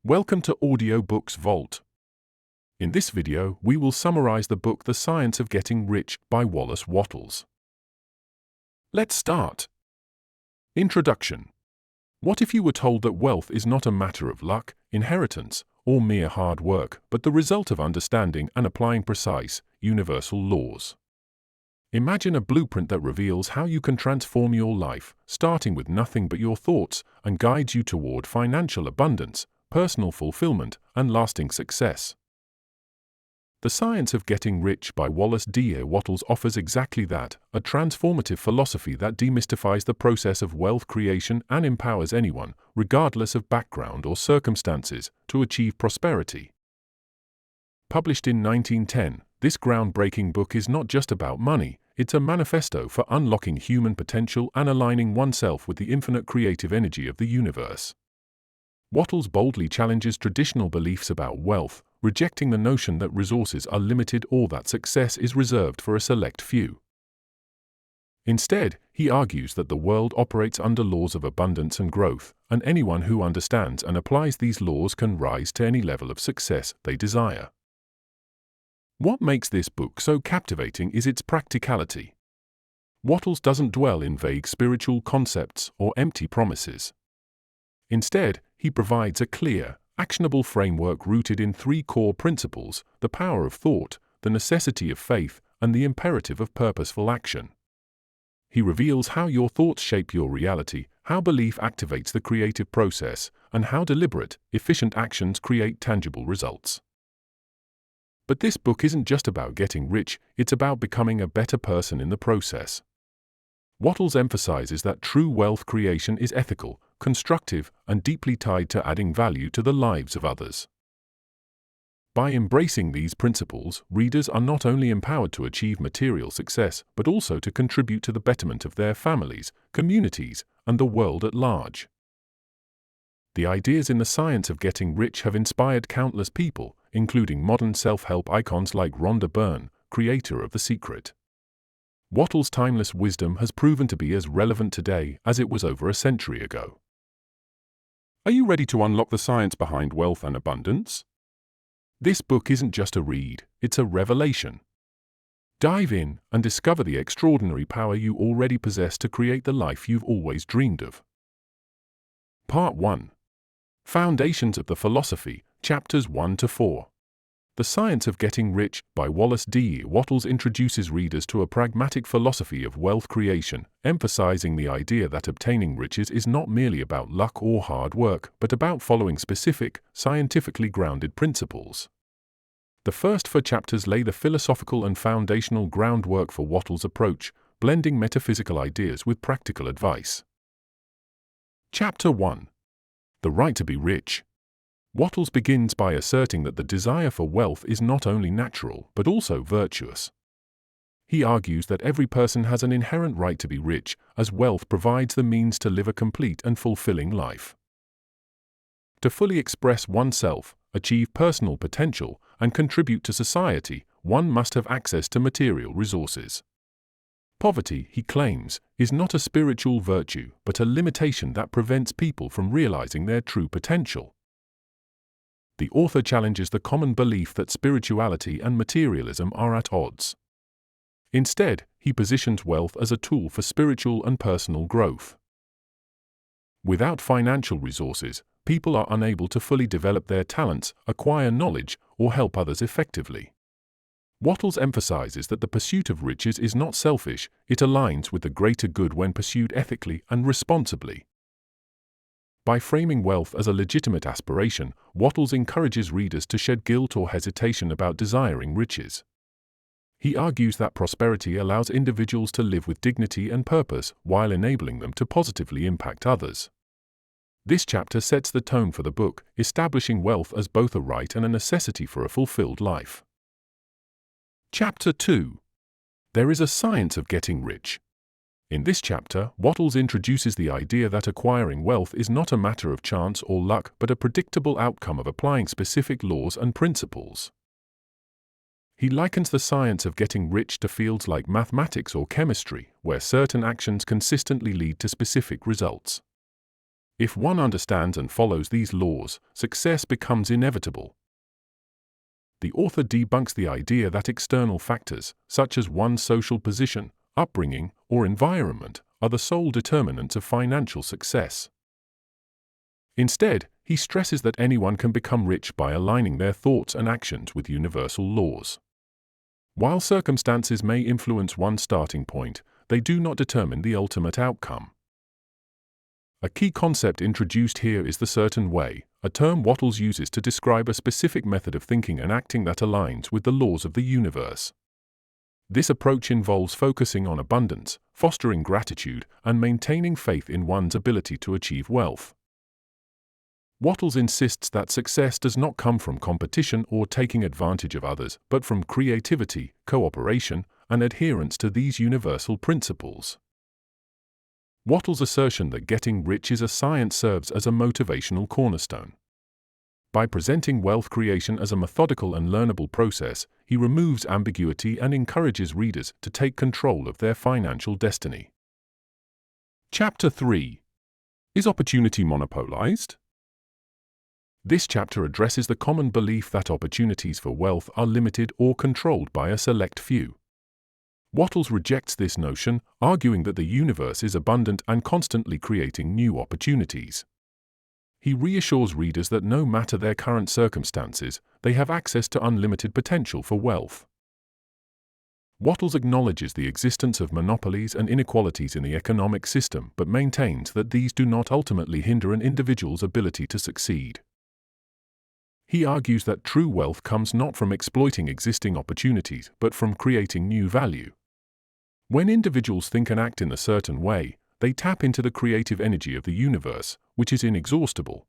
Welcome to Audiobooks Vault. In this video, we will summarize the book The Science of Getting Rich by Wallace Wattles. Let's start. Introduction. What if you were told that wealth is not a matter of luck, inheritance, or mere hard work, but the result of understanding and applying precise, universal laws? Imagine a blueprint that reveals how you can transform your life, starting with nothing but your thoughts, and guides you toward financial abundance, personal fulfillment, and lasting success. The Science of Getting Rich by Wallace D. Wattles offers exactly that, a transformative philosophy that demystifies the process of wealth creation and empowers anyone, regardless of background or circumstances, to achieve prosperity. Published in 1910, this groundbreaking book is not just about money, it's a manifesto for unlocking human potential and aligning oneself with the infinite creative energy of the universe. Wattles boldly challenges traditional beliefs about wealth, rejecting the notion that resources are limited or that success is reserved for a select few. Instead, he argues that the world operates under laws of abundance and growth, and anyone who understands and applies these laws can rise to any level of success they desire. What makes this book so captivating is its practicality. Wattles doesn't dwell in vague spiritual concepts or empty promises. Instead, he provides a clear, actionable framework rooted in three core principles: the power of thought, the necessity of faith, and the imperative of purposeful action. He reveals how your thoughts shape your reality, how belief activates the creative process, and how deliberate, efficient actions create tangible results. But this book isn't just about getting rich, it's about becoming a better person in the process. Wattles emphasizes that true wealth creation is ethical, constructive, and deeply tied to adding value to the lives of others. By embracing these principles, readers are not only empowered to achieve material success, but also to contribute to the betterment of their families, communities, and the world at large. The ideas in The Science of Getting Rich have inspired countless people, including modern self-help icons like Rhonda Byrne, creator of The Secret. Wattles' timeless wisdom has proven to be as relevant today as it was over a century ago. Are you ready to unlock the science behind wealth and abundance? This book isn't just a read, it's a revelation. Dive in and discover the extraordinary power you already possess to create the life you've always dreamed of. Part 1. Foundations of the Philosophy, Chapters 1 to 4. The Science of Getting Rich by Wallace D. Wattles introduces readers to a pragmatic philosophy of wealth creation, emphasizing the idea that obtaining riches is not merely about luck or hard work, but about following specific, scientifically grounded principles. The first 4 chapters lay the philosophical and foundational groundwork for Wattles' approach, blending metaphysical ideas with practical advice. Chapter 1. The Right to be Rich. Wattles begins by asserting that the desire for wealth is not only natural but also virtuous. He argues that every person has an inherent right to be rich, as wealth provides the means to live a complete and fulfilling life. To fully express oneself, achieve personal potential, and contribute to society, one must have access to material resources. Poverty, he claims, is not a spiritual virtue but a limitation that prevents people from realizing their true potential. The author challenges the common belief that spirituality and materialism are at odds. Instead, he positions wealth as a tool for spiritual and personal growth. Without financial resources, people are unable to fully develop their talents, acquire knowledge, or help others effectively. Wattles emphasizes that the pursuit of riches is not selfish, it aligns with the greater good when pursued ethically and responsibly. By framing wealth as a legitimate aspiration, Wattles encourages readers to shed guilt or hesitation about desiring riches. He argues that prosperity allows individuals to live with dignity and purpose while enabling them to positively impact others. This chapter sets the tone for the book, establishing wealth as both a right and a necessity for a fulfilled life. Chapter 2. There is a Science of Getting Rich. In this chapter, Wattles introduces the idea that acquiring wealth is not a matter of chance or luck but a predictable outcome of applying specific laws and principles. He likens the science of getting rich to fields like mathematics or chemistry, where certain actions consistently lead to specific results. If one understands and follows these laws, success becomes inevitable. The author debunks the idea that external factors, such as one's social position, upbringing, or environment, are the sole determinants of financial success. Instead, he stresses that anyone can become rich by aligning their thoughts and actions with universal laws. While circumstances may influence one's starting point, they do not determine the ultimate outcome. A key concept introduced here is the certain way, a term Wattles uses to describe a specific method of thinking and acting that aligns with the laws of the universe. This approach involves focusing on abundance, fostering gratitude, and maintaining faith in one's ability to achieve wealth. Wattles insists that success does not come from competition or taking advantage of others, but from creativity, cooperation, and adherence to these universal principles. Wattles' assertion that getting rich is a science serves as a motivational cornerstone. By presenting wealth creation as a methodical and learnable process, he removes ambiguity and encourages readers to take control of their financial destiny. Chapter 3. Is opportunity monopolized? This chapter addresses the common belief that opportunities for wealth are limited or controlled by a select few. Wattles rejects this notion, arguing that the universe is abundant and constantly creating new opportunities. He reassures readers that no matter their current circumstances, they have access to unlimited potential for wealth. Wattles acknowledges the existence of monopolies and inequalities in the economic system, but maintains that these do not ultimately hinder an individual's ability to succeed. He argues that true wealth comes not from exploiting existing opportunities, but from creating new value. When individuals think and act in a certain way, they tap into the creative energy of the universe, which is inexhaustible.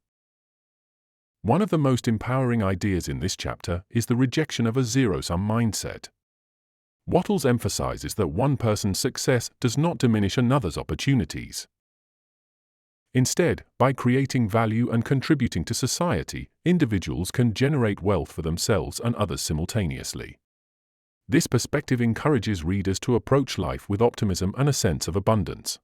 One of the most empowering ideas in this chapter is the rejection of a zero-sum mindset. Wattles emphasizes that one person's success does not diminish another's opportunities. Instead, by creating value and contributing to society, individuals can generate wealth for themselves and others simultaneously. This perspective encourages readers to approach life with optimism and a sense of abundance.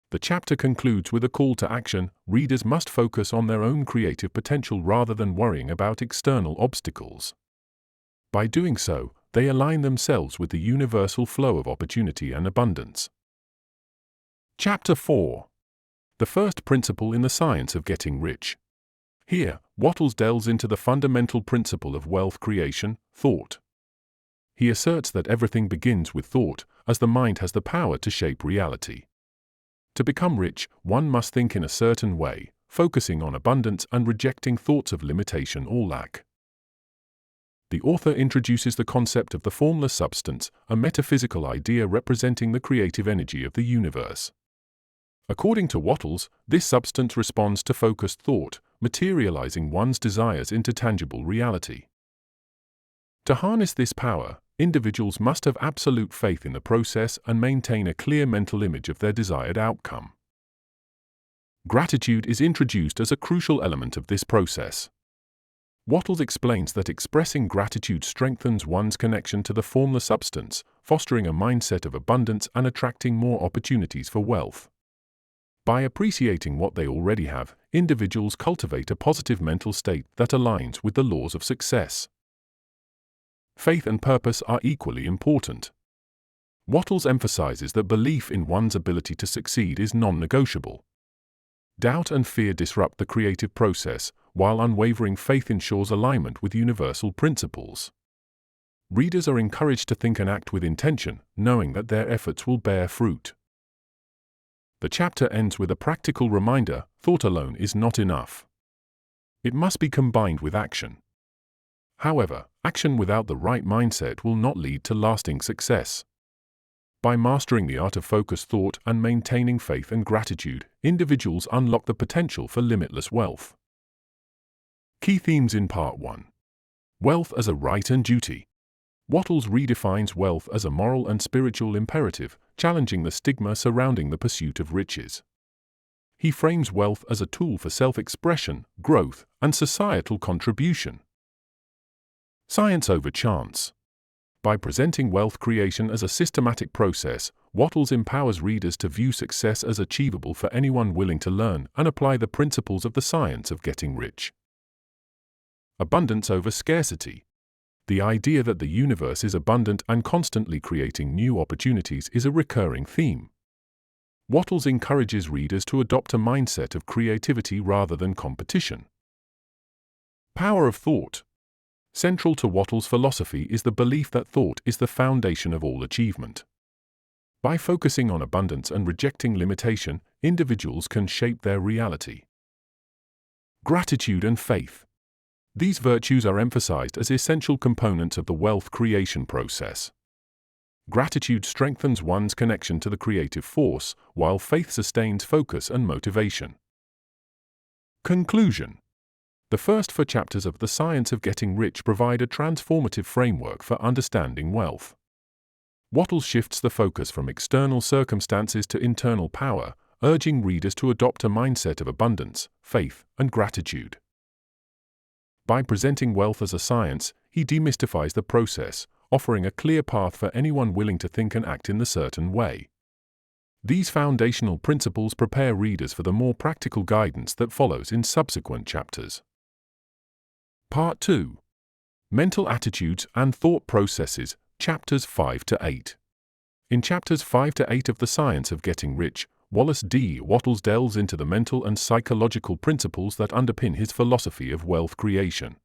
The chapter concludes with a call to action. Readers must focus on their own creative potential rather than worrying about external obstacles. By doing so, they align themselves with the universal flow of opportunity and abundance. Chapter 4. The first principle in the science of getting rich. Here, Wattles delves into the fundamental principle of wealth creation, thought. He asserts that everything begins with thought, as the mind has the power to shape reality. To become rich, one must think in a certain way, focusing on abundance and rejecting thoughts of limitation or lack. The author introduces the concept of the formless substance, a metaphysical idea representing the creative energy of the universe. According to Wattles, this substance responds to focused thought, materializing one's desires into tangible reality. To harness this power, individuals must have absolute faith in the process and maintain a clear mental image of their desired outcome. Gratitude is introduced as a crucial element of this process. Wattles explains that expressing gratitude strengthens one's connection to the formless substance, fostering a mindset of abundance and attracting more opportunities for wealth. By appreciating what they already have, individuals cultivate a positive mental state that aligns with the laws of success. Faith and purpose are equally important. Wattles emphasizes that belief in one's ability to succeed is non-negotiable. Doubt and fear disrupt the creative process, while unwavering faith ensures alignment with universal principles. Readers are encouraged to think and act with intention, knowing that their efforts will bear fruit. The chapter ends with a practical reminder: thought alone is not enough. It must be combined with action. However, action without the right mindset will not lead to lasting success. By mastering the art of focused thought and maintaining faith and gratitude, individuals unlock the potential for limitless wealth. Key themes in Part 1. Wealth as a right and duty. Wattles redefines wealth as a moral and spiritual imperative, challenging the stigma surrounding the pursuit of riches. He frames wealth as a tool for self-expression, growth, and societal contribution. Science over chance. By presenting wealth creation as a systematic process, Wattles empowers readers to view success as achievable for anyone willing to learn and apply the principles of the science of getting rich. Abundance over scarcity. The idea that the universe is abundant and constantly creating new opportunities is a recurring theme. Wattles encourages readers to adopt a mindset of creativity rather than competition. Power of thought. Central to Wattles' philosophy is the belief that thought is the foundation of all achievement. By focusing on abundance and rejecting limitation, individuals can shape their reality. Gratitude and faith. These virtues are emphasized as essential components of the wealth creation process. Gratitude strengthens one's connection to the creative force, while faith sustains focus and motivation. Conclusion. The first 4 chapters of The Science of Getting Rich provide a transformative framework for understanding wealth. Wattles shifts the focus from external circumstances to internal power, urging readers to adopt a mindset of abundance, faith, and gratitude. By presenting wealth as a science, he demystifies the process, offering a clear path for anyone willing to think and act in a certain way. These foundational principles prepare readers for the more practical guidance that follows in subsequent chapters. Part 2. Mental Attitudes and Thought Processes, Chapters 5 to 8. In Chapters 5 to 8 of The Science of Getting Rich, Wallace D. Wattles delves into the mental and psychological principles that underpin his philosophy of wealth creation.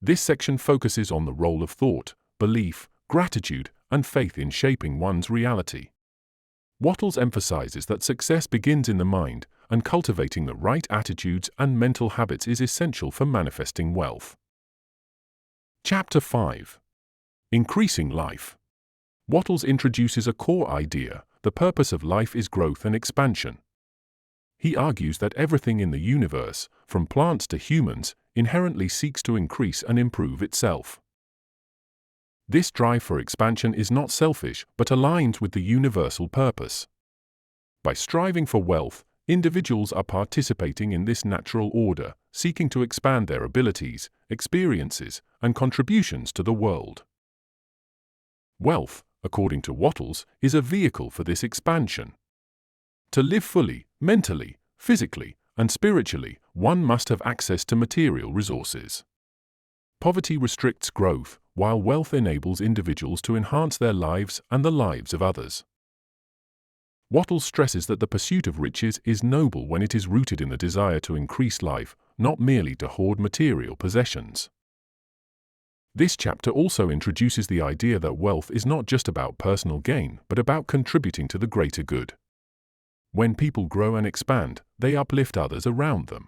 This section focuses on the role of thought, belief, gratitude, and faith in shaping one's reality. Wattles emphasizes that success begins in the mind, and cultivating the right attitudes and mental habits is essential for manifesting wealth. Chapter 5. Increasing Life. Wattles introduces a core idea: the purpose of life is growth and expansion. He argues that everything in the universe, from plants to humans, inherently seeks to increase and improve itself. This drive for expansion is not selfish, but aligns with the universal purpose. By striving for wealth, individuals are participating in this natural order, seeking to expand their abilities, experiences, and contributions to the world. Wealth, according to Wattles, is a vehicle for this expansion. To live fully, mentally, physically, and spiritually, one must have access to material resources. Poverty restricts growth, while wealth enables individuals to enhance their lives and the lives of others. Wattles stresses that the pursuit of riches is noble when it is rooted in the desire to increase life, not merely to hoard material possessions. This chapter also introduces the idea that wealth is not just about personal gain, but about contributing to the greater good. When people grow and expand, they uplift others around them.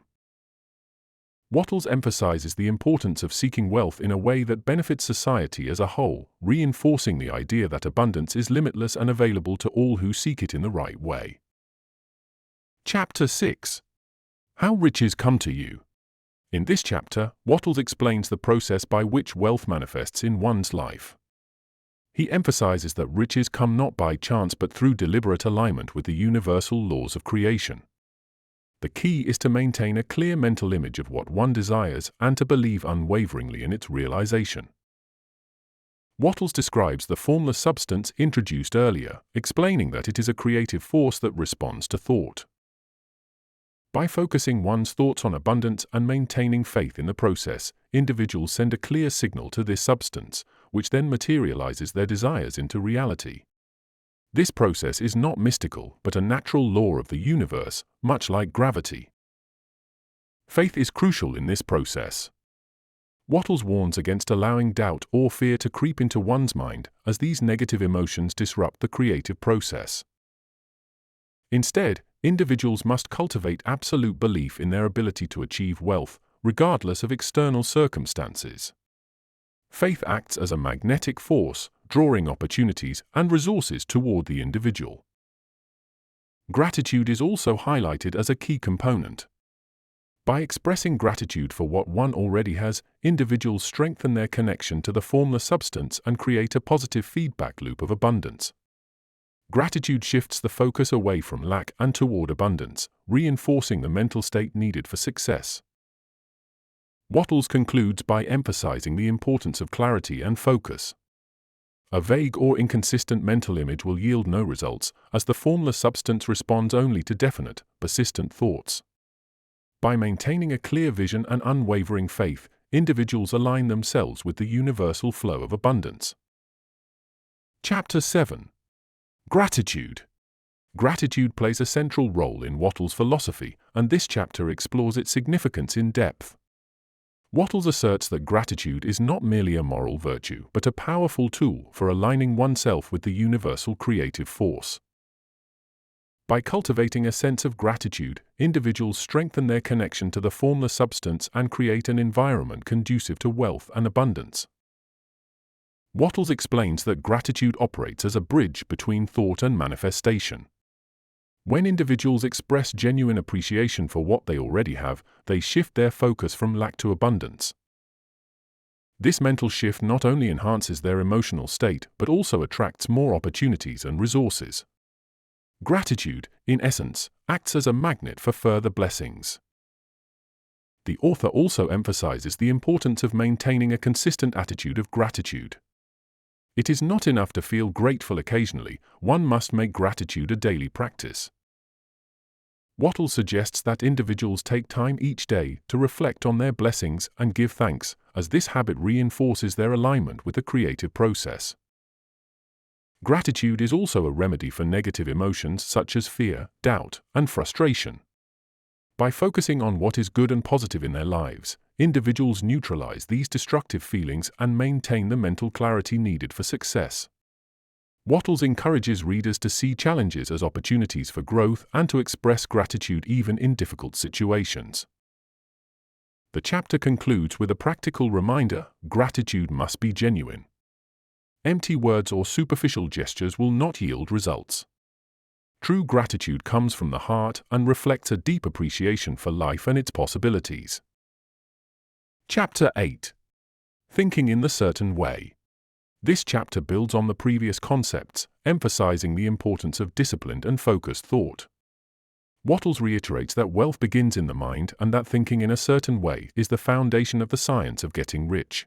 Wattles emphasizes the importance of seeking wealth in a way that benefits society as a whole, reinforcing the idea that abundance is limitless and available to all who seek it in the right way. Chapter 6. How Riches Come to You. In this chapter, Wattles explains the process by which wealth manifests in one's life. He emphasizes that riches come not by chance but through deliberate alignment with the universal laws of creation. The key is to maintain a clear mental image of what one desires and to believe unwaveringly in its realization. Wattles describes the formless substance introduced earlier, explaining that it is a creative force that responds to thought. By focusing one's thoughts on abundance and maintaining faith in the process, individuals send a clear signal to this substance, which then materializes their desires into reality. This process is not mystical, but a natural law of the universe, much like gravity. Faith is crucial in this process. Wattles warns against allowing doubt or fear to creep into one's mind, as these negative emotions disrupt the creative process. Instead, individuals must cultivate absolute belief in their ability to achieve wealth, regardless of external circumstances. Faith acts as a magnetic force, drawing opportunities and resources toward the individual. Gratitude is also highlighted as a key component. By expressing gratitude for what one already has, individuals strengthen their connection to the formless substance and create a positive feedback loop of abundance. Gratitude shifts the focus away from lack and toward abundance, reinforcing the mental state needed for success. Wattles concludes by emphasizing the importance of clarity and focus. A vague or inconsistent mental image will yield no results, as the formless substance responds only to definite, persistent thoughts. By maintaining a clear vision and unwavering faith, individuals align themselves with the universal flow of abundance. Chapter 7. Gratitude. Gratitude plays a central role in Wattles' philosophy, and this chapter explores its significance in depth. Wattles asserts that gratitude is not merely a moral virtue, but a powerful tool for aligning oneself with the universal creative force. By cultivating a sense of gratitude, individuals strengthen their connection to the formless substance and create an environment conducive to wealth and abundance. Wattles explains that gratitude operates as a bridge between thought and manifestation. When individuals express genuine appreciation for what they already have, they shift their focus from lack to abundance. This mental shift not only enhances their emotional state, but also attracts more opportunities and resources. Gratitude, in essence, acts as a magnet for further blessings. The author also emphasizes the importance of maintaining a consistent attitude of gratitude. It is not enough to feel grateful occasionally, one must make gratitude a daily practice. Wattles suggests that individuals take time each day to reflect on their blessings and give thanks, as this habit reinforces their alignment with the creative process. Gratitude is also a remedy for negative emotions such as fear, doubt, and frustration. By focusing on what is good and positive in their lives, individuals neutralize these destructive feelings and maintain the mental clarity needed for success. Wattles encourages readers to see challenges as opportunities for growth and to express gratitude even in difficult situations. The chapter concludes with a practical reminder: gratitude must be genuine. Empty words or superficial gestures will not yield results. True gratitude comes from the heart and reflects a deep appreciation for life and its possibilities. Chapter 8. Thinking in the certain way. This chapter builds on the previous concepts, emphasizing the importance of disciplined and focused thought. Wattles reiterates that wealth begins in the mind and that thinking in a certain way is the foundation of the science of getting rich.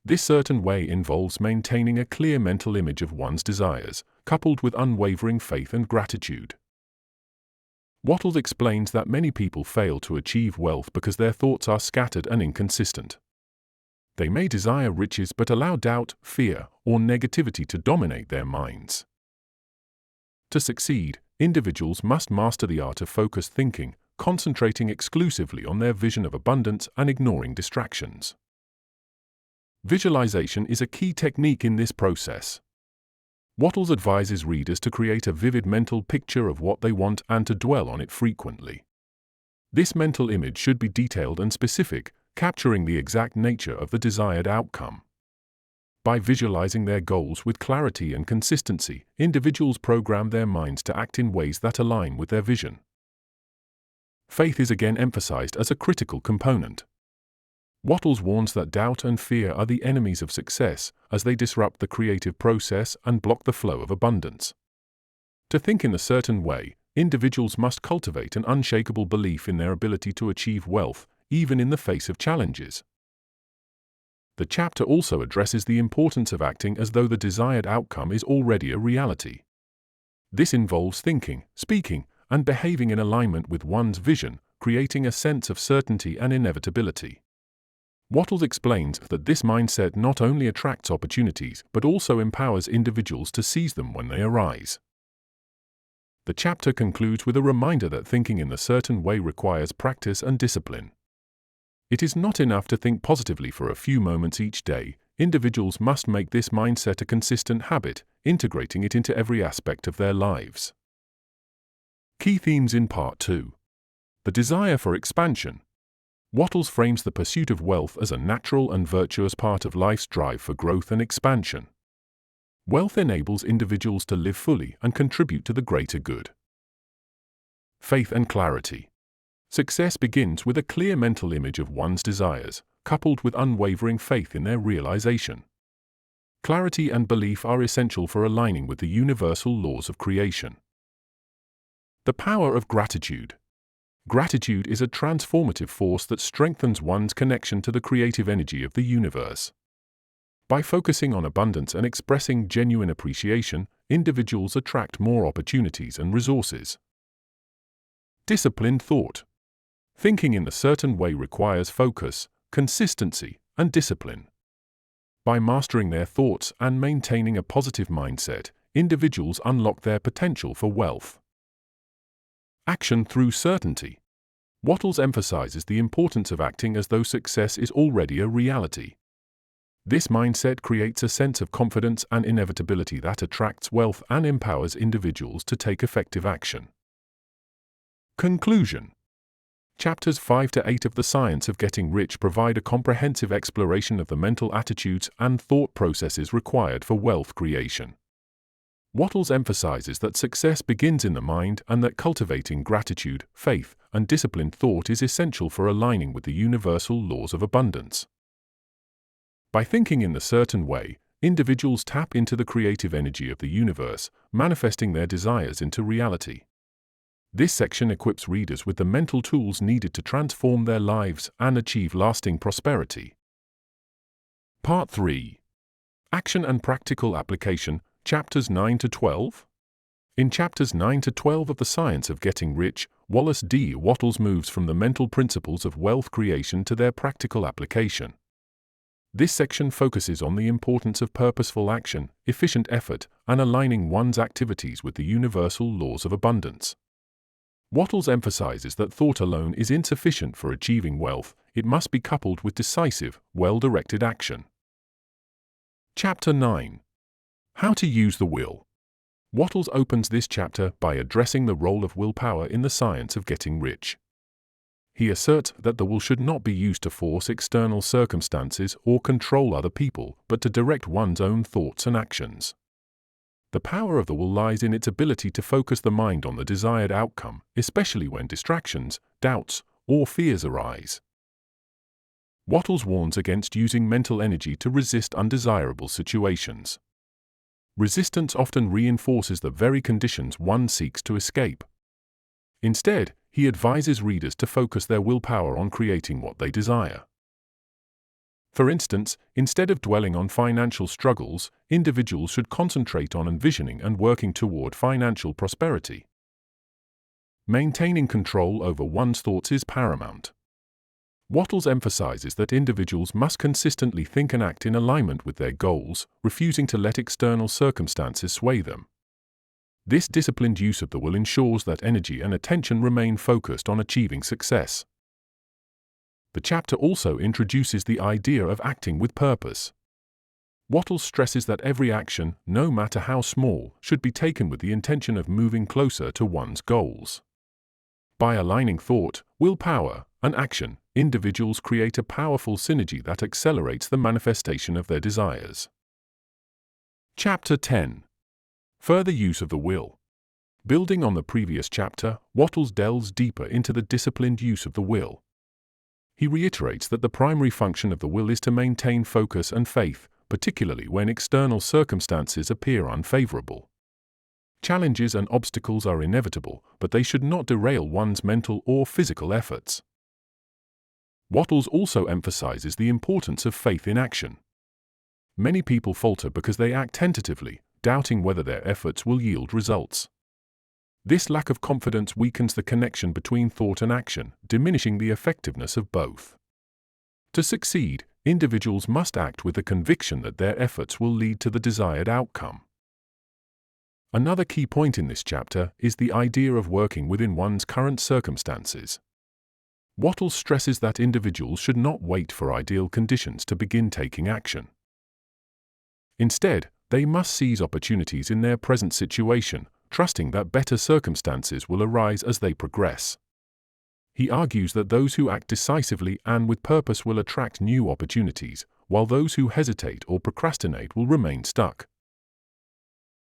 This certain way involves maintaining a clear mental image of one's desires, coupled with unwavering faith and gratitude. Wattles explains that many people fail to achieve wealth because their thoughts are scattered and inconsistent. They may desire riches but allow doubt, fear, or negativity to dominate their minds. To succeed, individuals must master the art of focused thinking, concentrating exclusively on their vision of abundance and ignoring distractions. Visualization is a key technique in this process. Wattles advises readers to create a vivid mental picture of what they want and to dwell on it frequently. This mental image should be detailed and specific, capturing the exact nature of the desired outcome. By visualizing their goals with clarity and consistency, individuals program their minds to act in ways that align with their vision. Faith is again emphasized as a critical component. Wattles warns that doubt and fear are the enemies of success, as they disrupt the creative process and block the flow of abundance. To think in a certain way, individuals must cultivate an unshakable belief in their ability to achieve wealth, even in the face of challenges. The chapter also addresses the importance of acting as though the desired outcome is already a reality. This involves thinking, speaking, and behaving in alignment with one's vision, creating a sense of certainty and inevitability. Wattles explains that this mindset not only attracts opportunities but also empowers individuals to seize them when they arise. The chapter concludes with a reminder that thinking in a certain way requires practice and discipline. It is not enough to think positively for a few moments each day. Individuals must make this mindset a consistent habit, integrating it into every aspect of their lives. Key themes in Part 2. The desire for expansion. Wattles frames the pursuit of wealth as a natural and virtuous part of life's drive for growth and expansion. Wealth enables individuals to live fully and contribute to the greater good. Faith and clarity. Success begins with a clear mental image of one's desires, coupled with unwavering faith in their realization. Clarity and belief are essential for aligning with the universal laws of creation. The power of gratitude. Gratitude is a transformative force that strengthens one's connection to the creative energy of the universe. By focusing on abundance and expressing genuine appreciation, individuals attract more opportunities and resources. Disciplined thought. Thinking in a certain way requires focus, consistency, and discipline. By mastering their thoughts and maintaining a positive mindset, individuals unlock their potential for wealth. Action through certainty. Wattles emphasizes the importance of acting as though success is already a reality. This mindset creates a sense of confidence and inevitability that attracts wealth and empowers individuals to take effective action. Conclusion. Chapters 5 to 8 of The Science of Getting Rich provide a comprehensive exploration of the mental attitudes and thought processes required for wealth creation. Wattles emphasizes that success begins in the mind and that cultivating gratitude, faith, and disciplined thought is essential for aligning with the universal laws of abundance. By thinking in a certain way, individuals tap into the creative energy of the universe, manifesting their desires into reality. This section equips readers with the mental tools needed to transform their lives and achieve lasting prosperity. Part 3. Action and Practical Application, Chapters 9 to 12. In Chapters 9 to 12 of The Science of Getting Rich, Wallace D. Wattles moves from the mental principles of wealth creation to their practical application. This section focuses on the importance of purposeful action, efficient effort, and aligning one's activities with the universal laws of abundance. Wattles emphasizes that thought alone is insufficient for achieving wealth, it must be coupled with decisive, well-directed action. Chapter 9. How to Use the Will. Wattles opens this chapter by addressing the role of willpower in the science of getting rich. He asserts that the will should not be used to force external circumstances or control other people, but to direct one's own thoughts and actions. The power of the will lies in its ability to focus the mind on the desired outcome, especially when distractions, doubts, or fears arise. Wattles warns against using mental energy to resist undesirable situations. Resistance often reinforces the very conditions one seeks to escape. Instead, he advises readers to focus their willpower on creating what they desire. For instance, instead of dwelling on financial struggles, individuals should concentrate on envisioning and working toward financial prosperity. Maintaining control over one's thoughts is paramount. Wattles emphasizes that individuals must consistently think and act in alignment with their goals, refusing to let external circumstances sway them. This disciplined use of the will ensures that energy and attention remain focused on achieving success. The chapter also introduces the idea of acting with purpose. Wattles stresses that every action, no matter how small, should be taken with the intention of moving closer to one's goals. By aligning thought, willpower, and action, individuals create a powerful synergy that accelerates the manifestation of their desires. Chapter 10. Further use of the will. Building on the previous chapter, Wattles delves deeper into the disciplined use of the will. He reiterates that the primary function of the will is to maintain focus and faith, particularly when external circumstances appear unfavorable. Challenges and obstacles are inevitable, but they should not derail one's mental or physical efforts. Wattles also emphasizes the importance of faith in action. Many people falter because they act tentatively, doubting whether their efforts will yield results. This lack of confidence weakens the connection between thought and action, diminishing the effectiveness of both. To succeed, individuals must act with the conviction that their efforts will lead to the desired outcome. Another key point in this chapter is the idea of working within one's current circumstances. Wattles stresses that individuals should not wait for ideal conditions to begin taking action. Instead, they must seize opportunities in their present situation, trusting that better circumstances will arise as they progress. He argues that those who act decisively and with purpose will attract new opportunities, while those who hesitate or procrastinate will remain stuck.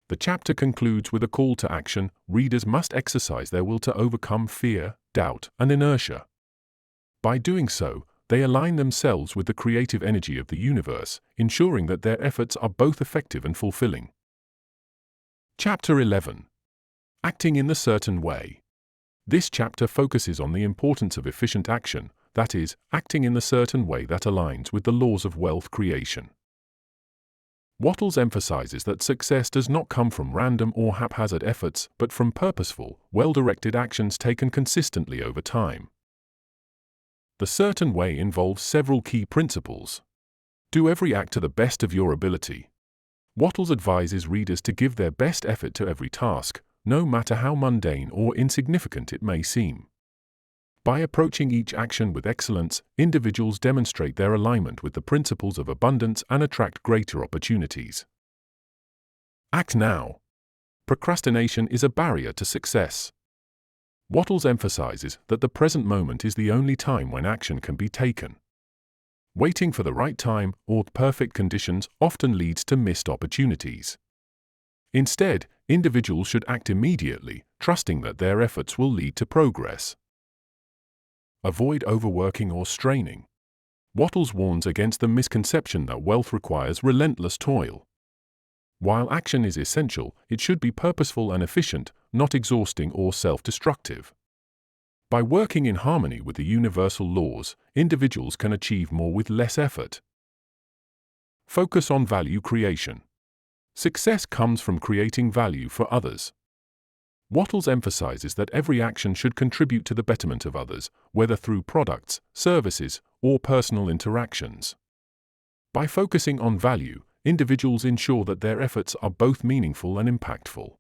The chapter concludes with a call to action. Readers must exercise their will to overcome fear, doubt, and inertia. By doing so, they align themselves with the creative energy of the universe, ensuring that their efforts are both effective and fulfilling. Chapter 11. Acting in a certain way. This chapter focuses on the importance of efficient action, that is, acting in a certain way that aligns with the laws of wealth creation. Wattles emphasizes that success does not come from random or haphazard efforts, but from purposeful, well-directed actions taken consistently over time. The certain way involves several key principles. Do every act to the best of your ability. Wattles advises readers to give their best effort to every task, no matter how mundane or insignificant it may seem. By approaching each action with excellence, individuals demonstrate their alignment with the principles of abundance and attract greater opportunities. Act now. Procrastination is a barrier to success. Wattles emphasizes that the present moment is the only time when action can be taken. Waiting for the right time or perfect conditions often leads to missed opportunities. Instead, individuals should act immediately, trusting that their efforts will lead to progress. Avoid overworking or straining. Wattles warns against the misconception that wealth requires relentless toil. While action is essential, it should be purposeful and efficient, not exhausting or self-destructive. By working in harmony with the universal laws, individuals can achieve more with less effort. Focus on value creation. Success comes from creating value for others. Wattles emphasizes that every action should contribute to the betterment of others, whether through products, services, or personal interactions. By focusing on value, individuals ensure that their efforts are both meaningful and impactful.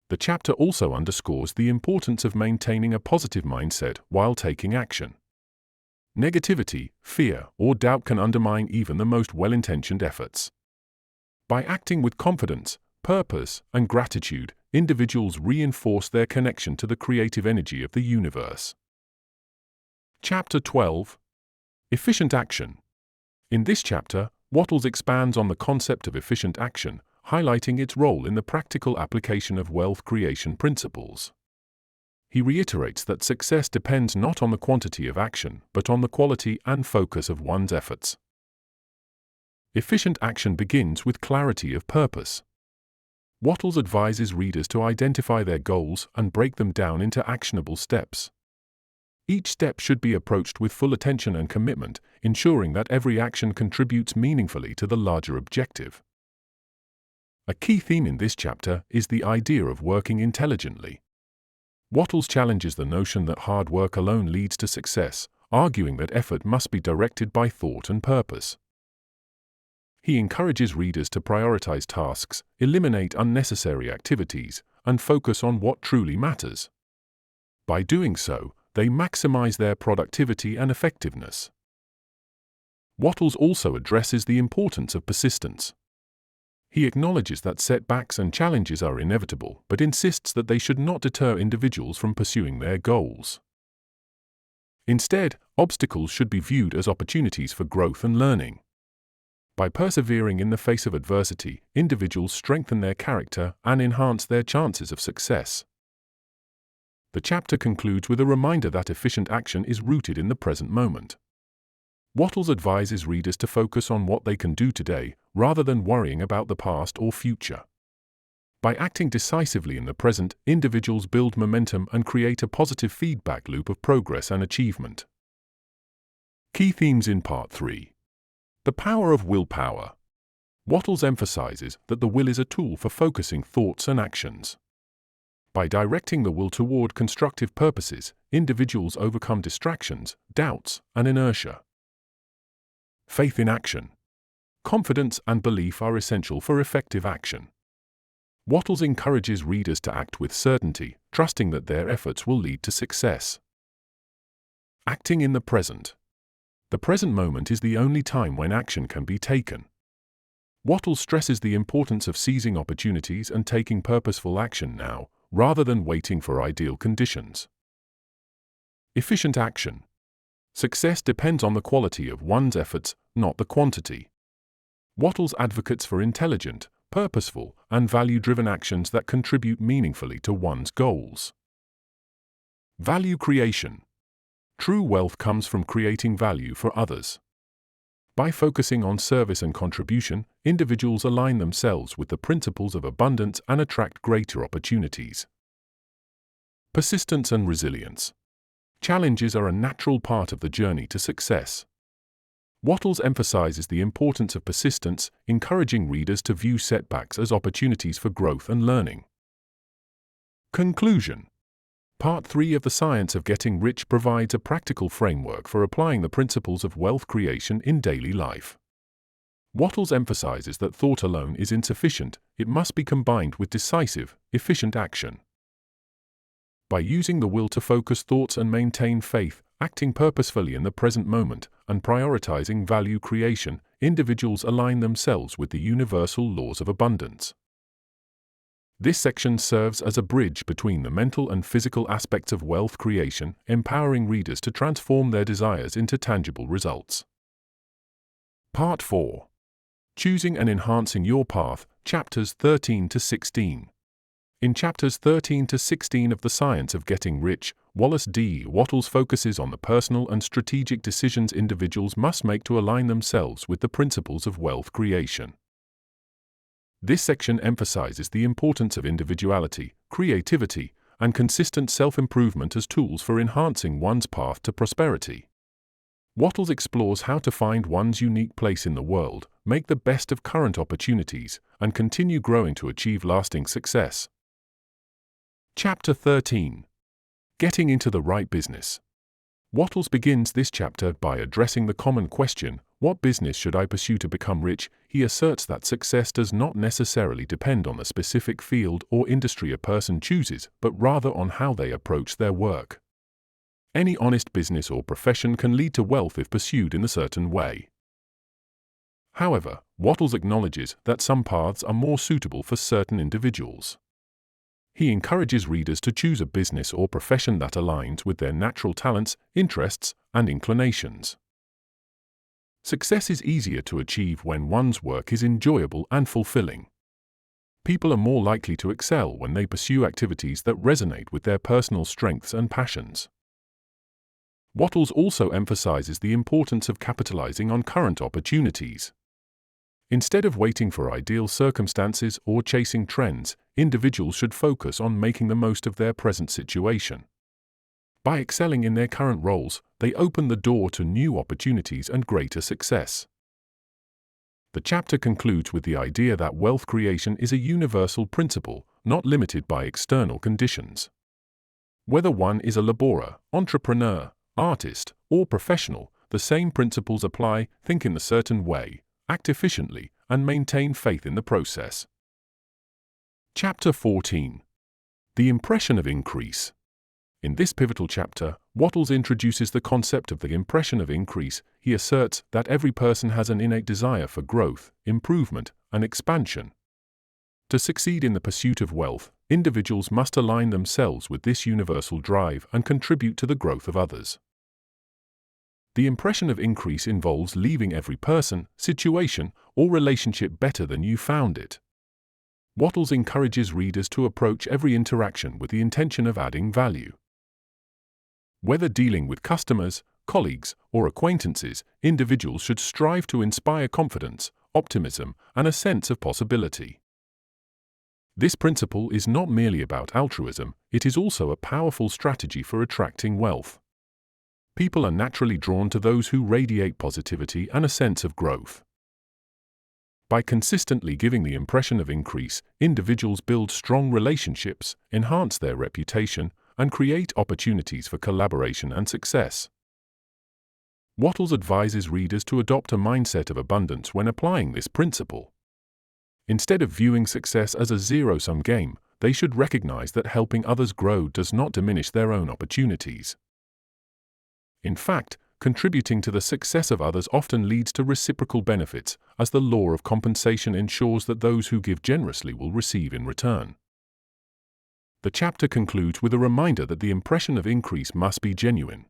The chapter also underscores the importance of maintaining a positive mindset while taking action. Negativity, fear, or doubt can undermine even the most well-intentioned efforts. By acting with confidence, purpose, and gratitude, individuals reinforce their connection to the creative energy of the universe. Chapter 12. Efficient Action. In this chapter, Wattles expands on the concept of efficient action, highlighting its role in the practical application of wealth creation principles. He reiterates that success depends not on the quantity of action, but on the quality and focus of one's efforts. Efficient action begins with clarity of purpose. Wattles advises readers to identify their goals and break them down into actionable steps. Each step should be approached with full attention and commitment, ensuring that every action contributes meaningfully to the larger objective. A key theme in this chapter is the idea of working intelligently. Wattles challenges the notion that hard work alone leads to success, arguing that effort must be directed by thought and purpose. He encourages readers to prioritize tasks, eliminate unnecessary activities, and focus on what truly matters. By doing so, they maximize their productivity and effectiveness. Wattles also addresses the importance of persistence. He acknowledges that setbacks and challenges are inevitable, but insists that they should not deter individuals from pursuing their goals. Instead, obstacles should be viewed as opportunities for growth and learning. By persevering in the face of adversity, individuals strengthen their character and enhance their chances of success. The chapter concludes with a reminder that efficient action is rooted in the present moment. Wattles advises readers to focus on what they can do today, rather than worrying about the past or future. By acting decisively in the present, individuals build momentum and create a positive feedback loop of progress and achievement. Key themes in Part 3. The power of willpower. Wattles emphasizes that the will is a tool for focusing thoughts and actions. By directing the will toward constructive purposes, individuals overcome distractions, doubts, and inertia. Faith in action. Confidence and belief are essential for effective action. Wattles encourages readers to act with certainty, trusting that their efforts will lead to success. Acting in the present. The present moment is the only time when action can be taken. Wattles stresses the importance of seizing opportunities and taking purposeful action now, rather than waiting for ideal conditions. Efficient action. Success depends on the quality of one's efforts, not the quantity. Wattles advocates for intelligent, purposeful, and value-driven actions that contribute meaningfully to one's goals. Value creation. True wealth comes from creating value for others. By focusing on service and contribution, individuals align themselves with the principles of abundance and attract greater opportunities. Persistence and resilience. Challenges are a natural part of the journey to success. Wattles emphasizes the importance of persistence, encouraging readers to view setbacks as opportunities for growth and learning. Conclusion. Part 3 of The Science of Getting Rich provides a practical framework for applying the principles of wealth creation in daily life. Wattles emphasizes that thought alone is insufficient, it must be combined with decisive, efficient action. By using the will to focus thoughts and maintain faith, acting purposefully in the present moment, and prioritizing value creation, individuals align themselves with the universal laws of abundance. This section serves as a bridge between the mental and physical aspects of wealth creation, empowering readers to transform their desires into tangible results. Part 4. Choosing and Enhancing Your Path, Chapters 13 to 16. In Chapters 13 to 16 of The Science of Getting Rich, Wallace D. Wattles focuses on the personal and strategic decisions individuals must make to align themselves with the principles of wealth creation. This section emphasizes the importance of individuality, creativity, and consistent self-improvement as tools for enhancing one's path to prosperity. Wattles explores how to find one's unique place in the world, make the best of current opportunities, and continue growing to achieve lasting success. Chapter 13. Getting into the right business. Wattles begins this chapter by addressing the common question, what business should I pursue to become rich? He asserts that success does not necessarily depend on the specific field or industry a person chooses, but rather on how they approach their work. Any honest business or profession can lead to wealth if pursued in a certain way. However, Wattles acknowledges that some paths are more suitable for certain individuals. He encourages readers to choose a business or profession that aligns with their natural talents, interests, and inclinations. Success is easier to achieve when one's work is enjoyable and fulfilling. People are more likely to excel when they pursue activities that resonate with their personal strengths and passions. Wattles also emphasizes the importance of capitalizing on current opportunities. Instead of waiting for ideal circumstances or chasing trends, individuals should focus on making the most of their present situation. By excelling in their current roles, they open the door to new opportunities and greater success. The chapter concludes with the idea that wealth creation is a universal principle, not limited by external conditions. Whether one is a laborer, entrepreneur, artist, or professional, the same principles apply: think in a certain way, act efficiently, and maintain faith in the process. Chapter 14. The Impression of Increase. In this pivotal chapter, Wattles introduces the concept of the impression of increase. He asserts that every person has an innate desire for growth, improvement, and expansion. To succeed in the pursuit of wealth, individuals must align themselves with this universal drive and contribute to the growth of others. The impression of increase involves leaving every person, situation, or relationship better than you found it. Wattles encourages readers to approach every interaction with the intention of adding value. Whether dealing with customers, colleagues, or acquaintances, individuals should strive to inspire confidence, optimism, and a sense of possibility. This principle is not merely about altruism, it is also a powerful strategy for attracting wealth. People are naturally drawn to those who radiate positivity and a sense of growth. By consistently giving the impression of increase, individuals build strong relationships, enhance their reputation, and create opportunities for collaboration and success. Wattles advises readers to adopt a mindset of abundance when applying this principle. Instead of viewing success as a zero-sum game, they should recognize that helping others grow does not diminish their own opportunities. In fact, contributing to the success of others often leads to reciprocal benefits, as the law of compensation ensures that those who give generously will receive in return. The chapter concludes with a reminder that the impression of increase must be genuine.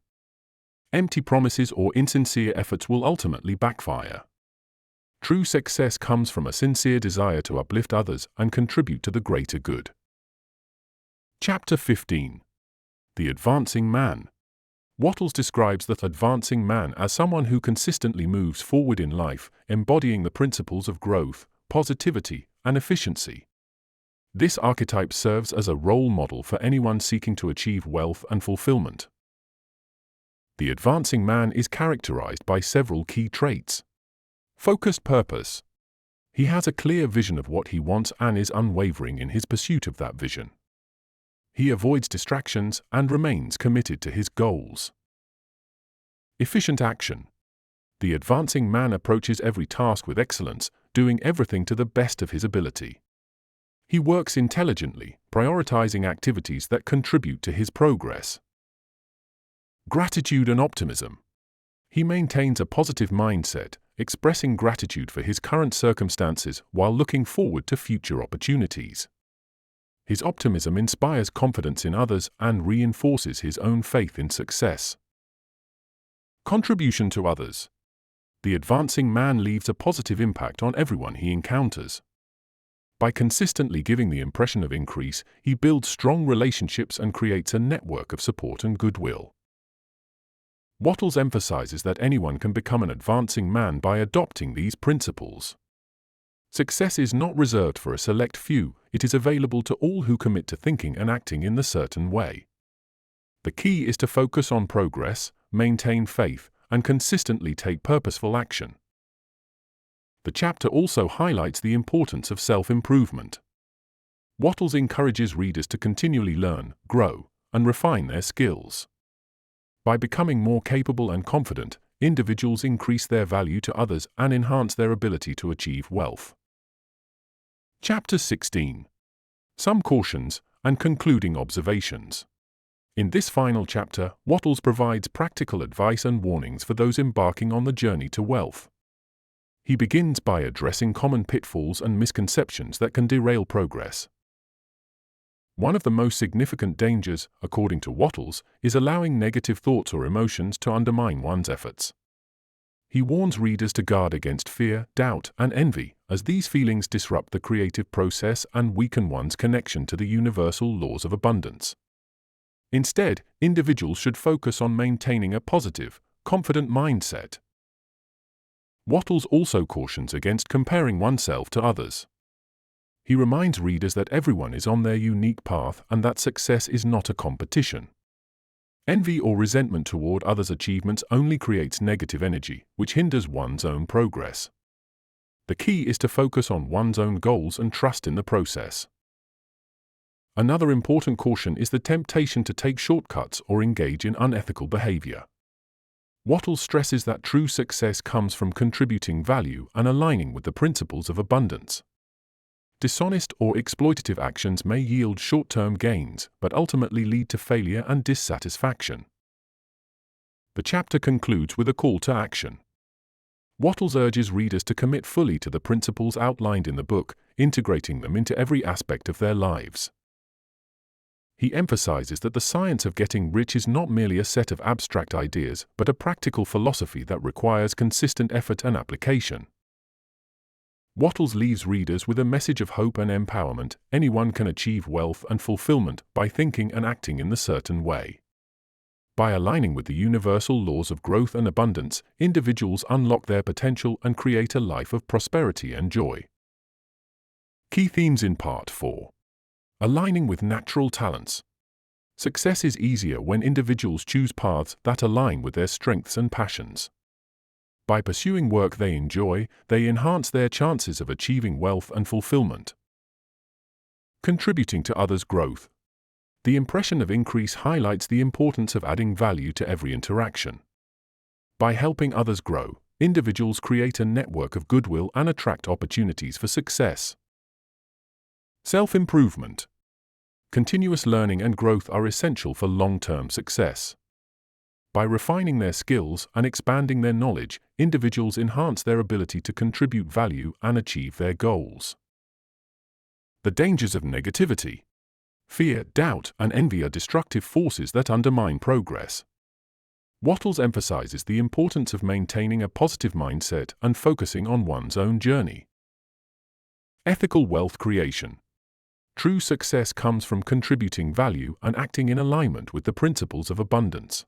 Empty promises or insincere efforts will ultimately backfire. True success comes from a sincere desire to uplift others and contribute to the greater good. Chapter 15. The Advancing Man. Wattles describes the advancing man as someone who consistently moves forward in life, embodying the principles of growth, positivity, and efficiency. This archetype serves as a role model for anyone seeking to achieve wealth and fulfillment. The advancing man is characterized by several key traits. Focused purpose. He has a clear vision of what he wants and is unwavering in his pursuit of that vision. He avoids distractions and remains committed to his goals. Efficient action. The advancing man approaches every task with excellence, doing everything to the best of his ability. He works intelligently, prioritizing activities that contribute to his progress. Gratitude and optimism. He maintains a positive mindset, expressing gratitude for his current circumstances while looking forward to future opportunities. His optimism inspires confidence in others and reinforces his own faith in success. Contribution to others. The advancing man leaves a positive impact on everyone he encounters. By consistently giving the impression of increase, he builds strong relationships and creates a network of support and goodwill. Wattles emphasizes that anyone can become an advancing man by adopting these principles. Success is not reserved for a select few, it is available to all who commit to thinking and acting in the certain way. The key is to focus on progress, maintain faith, and consistently take purposeful action. The chapter also highlights the importance of self-improvement. Wattles encourages readers to continually learn, grow, and refine their skills. By becoming more capable and confident, individuals increase their value to others and enhance their ability to achieve wealth. Chapter 16. Some cautions and concluding observations. In this final chapter, Wattles provides practical advice and warnings for those embarking on the journey to wealth. He begins by addressing common pitfalls and misconceptions that can derail progress. One of the most significant dangers, according to Wattles, is allowing negative thoughts or emotions to undermine one's efforts. He warns readers to guard against fear, doubt, and envy, as these feelings disrupt the creative process and weaken one's connection to the universal laws of abundance. Instead, individuals should focus on maintaining a positive, confident mindset. Wattles also cautions against comparing oneself to others. He reminds readers that everyone is on their unique path and that success is not a competition. Envy or resentment toward others' achievements only creates negative energy, which hinders one's own progress. The key is to focus on one's own goals and trust in the process. Another important caution is the temptation to take shortcuts or engage in unethical behavior. Wattles stresses that true success comes from contributing value and aligning with the principles of abundance. Dishonest or exploitative actions may yield short-term gains, but ultimately lead to failure and dissatisfaction. The chapter concludes with a call to action. Wattles urges readers to commit fully to the principles outlined in the book, integrating them into every aspect of their lives. He emphasizes that the science of getting rich is not merely a set of abstract ideas, but a practical philosophy that requires consistent effort and application. Wattles leaves readers with a message of hope and empowerment. Anyone can achieve wealth and fulfillment by thinking and acting in the certain way. By aligning with the universal laws of growth and abundance, individuals unlock their potential and create a life of prosperity and joy. Key themes in Part 4. Aligning with natural talents. Success is easier when individuals choose paths that align with their strengths and passions. By pursuing work they enjoy, they enhance their chances of achieving wealth and fulfillment. Contributing to others' growth. The impression of increase highlights the importance of adding value to every interaction. By helping others grow, individuals create a network of goodwill and attract opportunities for success. Self-improvement. Continuous learning and growth are essential for long-term success. By refining their skills and expanding their knowledge, individuals enhance their ability to contribute value and achieve their goals. The dangers of negativity. Fear, doubt, and envy are destructive forces that undermine progress. Wattles emphasizes the importance of maintaining a positive mindset and focusing on one's own journey. Ethical wealth creation. True success comes from contributing value and acting in alignment with the principles of abundance.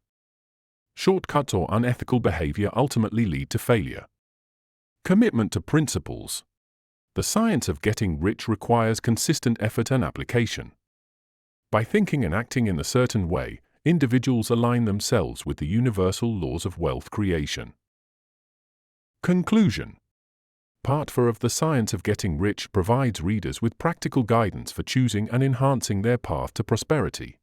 Shortcuts or unethical behavior ultimately lead to failure. Commitment to principles. The science of getting rich requires consistent effort and application. By thinking and acting in a certain way, individuals align themselves with the universal laws of wealth creation. Conclusion. Part 4 of The Science of Getting Rich provides readers with practical guidance for choosing and enhancing their path to prosperity.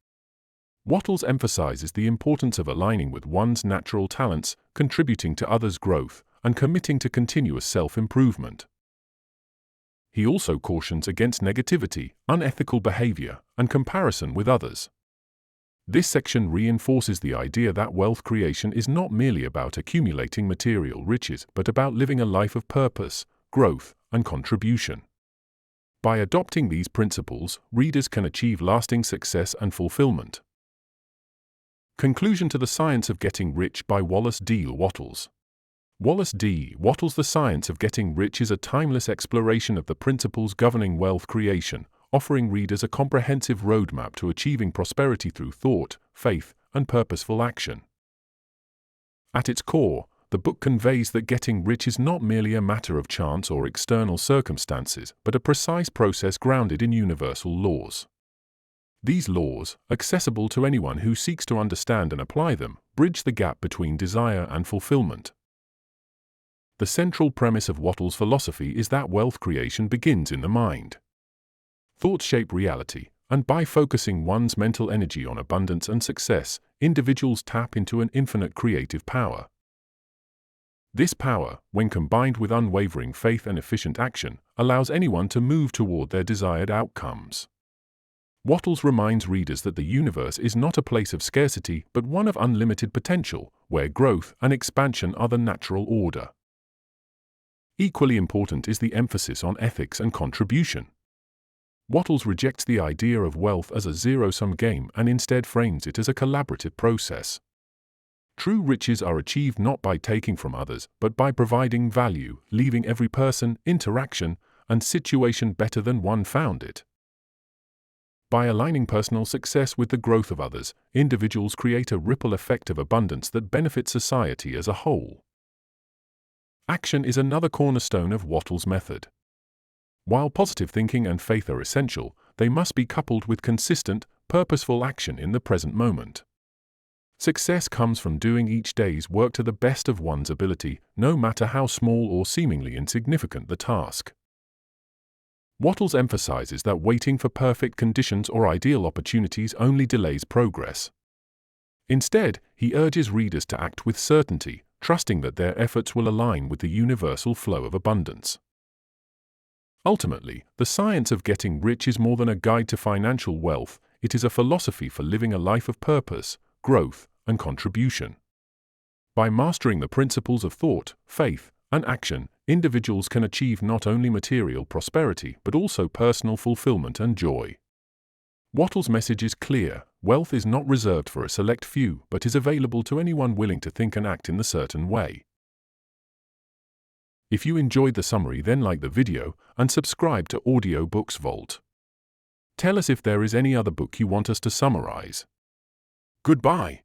Wattles emphasizes the importance of aligning with one's natural talents, contributing to others' growth, and committing to continuous self-improvement. He also cautions against negativity, unethical behavior, and comparison with others. This section reinforces the idea that wealth creation is not merely about accumulating material riches, but about living a life of purpose, growth, and contribution. By adopting these principles, readers can achieve lasting success and fulfillment. Conclusion to The Science of Getting Rich by Wallace D. Wattles. Wallace D. Wattles' The Science of Getting Rich is a timeless exploration of the principles governing wealth creation, offering readers a comprehensive roadmap to achieving prosperity through thought, faith, and purposeful action. At its core, the book conveys that getting rich is not merely a matter of chance or external circumstances, but a precise process grounded in universal laws. These laws, accessible to anyone who seeks to understand and apply them, bridge the gap between desire and fulfillment. The central premise of Wattles' philosophy is that wealth creation begins in the mind. Thoughts shape reality, and by focusing one's mental energy on abundance and success, individuals tap into an infinite creative power. This power, when combined with unwavering faith and efficient action, allows anyone to move toward their desired outcomes. Wattles reminds readers that the universe is not a place of scarcity, but one of unlimited potential, where growth and expansion are the natural order. Equally important is the emphasis on ethics and contribution. Wattles rejects the idea of wealth as a zero-sum game and instead frames it as a collaborative process. True riches are achieved not by taking from others, but by providing value, leaving every person, interaction, and situation better than one found it. By aligning personal success with the growth of others, individuals create a ripple effect of abundance that benefits society as a whole. Action is another cornerstone of Wattles' method. While positive thinking and faith are essential, they must be coupled with consistent, purposeful action in the present moment. Success comes from doing each day's work to the best of one's ability, no matter how small or seemingly insignificant the task. Wattles emphasizes that waiting for perfect conditions or ideal opportunities only delays progress. Instead, he urges readers to act with certainty, trusting that their efforts will align with the universal flow of abundance. Ultimately, The Science of Getting Rich is more than a guide to financial wealth, it is a philosophy for living a life of purpose, growth, and contribution. By mastering the principles of thought, faith, and action, individuals can achieve not only material prosperity but also personal fulfillment and joy. Wattles' message is clear: wealth is not reserved for a select few but is available to anyone willing to think and act in a certain way. If you enjoyed the summary, then like the video and subscribe to Audiobooks Vault. Tell us if there is any other book you want us to summarize. Goodbye.